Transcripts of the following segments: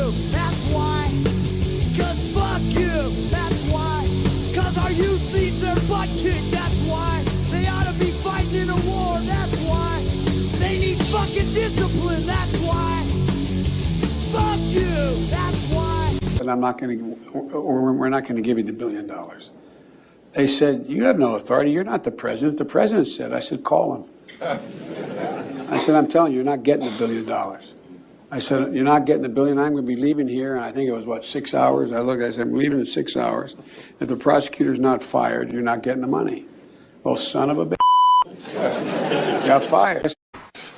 you, that's why. Cause fuck you, that's why. Cause our youth needs their butt kicked, that's why. They ought to be fighting in a war, that's why. They need fucking discipline, that's why. Fuck you, that's why. But I'm not going to, or we're not going to give you the $1 billion. They said, you have no authority, you're not the president. The president said, I said, call him. I said, I'm telling you, you're not getting the $1 billion. I said, you're not getting the $1 billion. I'm going to be leaving here. And I think it was, what, 6 hours? I looked, I said, I'm leaving in 6 hours. If the prosecutor's not fired, you're not getting the money. Well, son of a bitch. Got fired.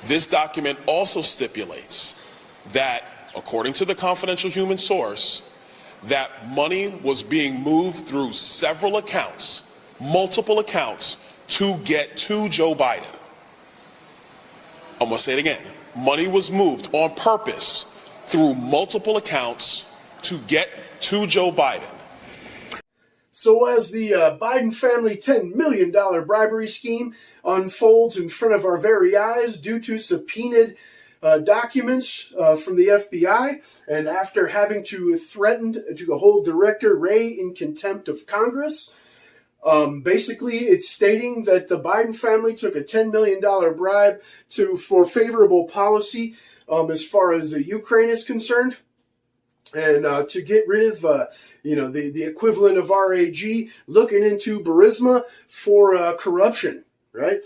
This document also stipulates that, according to the confidential human source, that money was being moved through several accounts, multiple accounts, to get to Joe Biden. I'm going to say it again. Money was moved on purpose through multiple accounts to get to Joe Biden. So as the Biden family $10 million bribery scheme unfolds in front of our very eyes due to subpoenaed documents from the FBI, and after having to threaten to hold Director Wray in contempt of Congress, basically it's stating that the Biden family took a $10 million bribe for favorable policy as far as the Ukraine is concerned, and to get rid of the equivalent of RAG, looking into Burisma for corruption, right?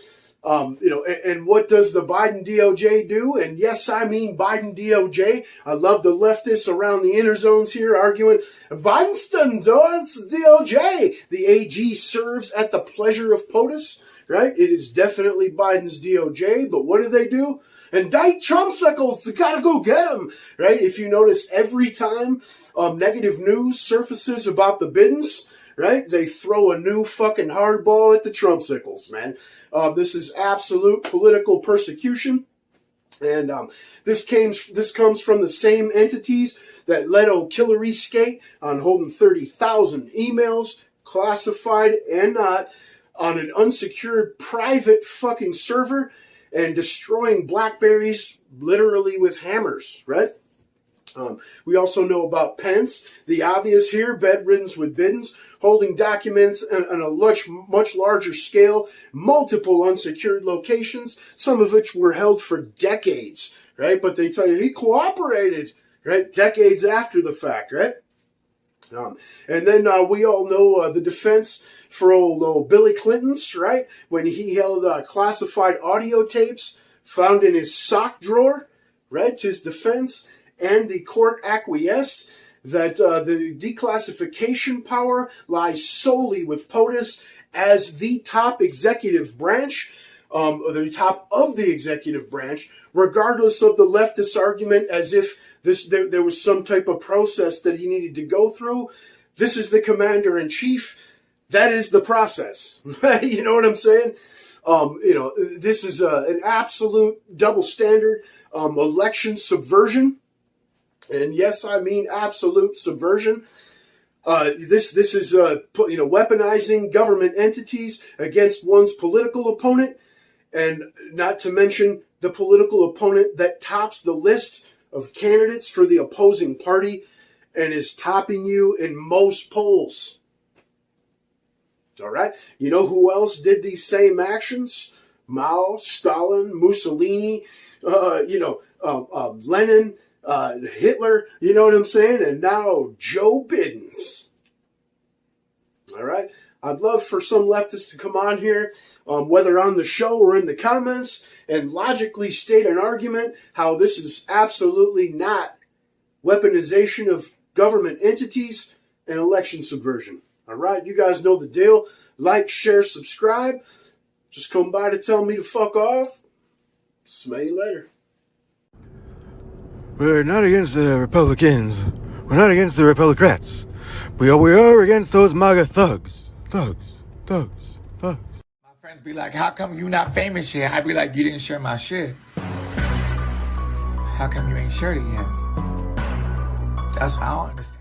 And what does the Biden DOJ do? And yes, I mean Biden DOJ. I love the leftists around the inner zones here arguing, Biden's done, it's the DOJ. The AG serves at the pleasure of POTUS, right? It is definitely Biden's DOJ, but what do? Indict Trumpsicles, you gotta go get them, right? If you notice, every time negative news surfaces about the Bidens, right, they throw a new fucking hardball at the Trumpsicles, man. This is absolute political persecution, and this comes from the same entities that led O'Killary Skate on holding 30,000 emails, classified and not, on an unsecured private fucking server, and destroying Blackberries literally with hammers, right? We also know about Pence, the obvious here, bedridden with Bidens, holding documents on a much larger scale, multiple unsecured locations, some of which were held for decades, right? But they tell you he cooperated, right? Decades after the fact, right? And then we all know the defense for old Billy Clinton's, right? When he held classified audio tapes found in his sock drawer, right? His defense, and the court acquiesced that the declassification power lies solely with POTUS as the top executive branch, the top of the executive branch, regardless of the leftist argument as if there was some type of process that he needed to go through. This is the commander-in-chief. That is the process. You know what I'm saying? This is an absolute double standard, election subversion. And yes, I mean absolute subversion. This is weaponizing government entities against one's political opponent, and not to mention the political opponent that tops the list of candidates for the opposing party and is topping you in most polls. All right. You know who else did these same actions? Mao, Stalin, Mussolini, Lenin, Hitler, you know what I'm saying? And now Joe Biden's. All right. I'd love for some leftists to come on here, whether on the show or in the comments, and logically state an argument how this is absolutely not weaponization of government entities and election subversion. All right. You guys know the deal. Like, share, subscribe. Just come by to tell me to fuck off. Smell you later. We're not against the Republicans. We're not against the Republicrats. We are against those MAGA thugs. Thugs. My friends be like, how come you not famous yet? I be like, you didn't share my shit. How come you ain't shared it yet? That's what I don't understand.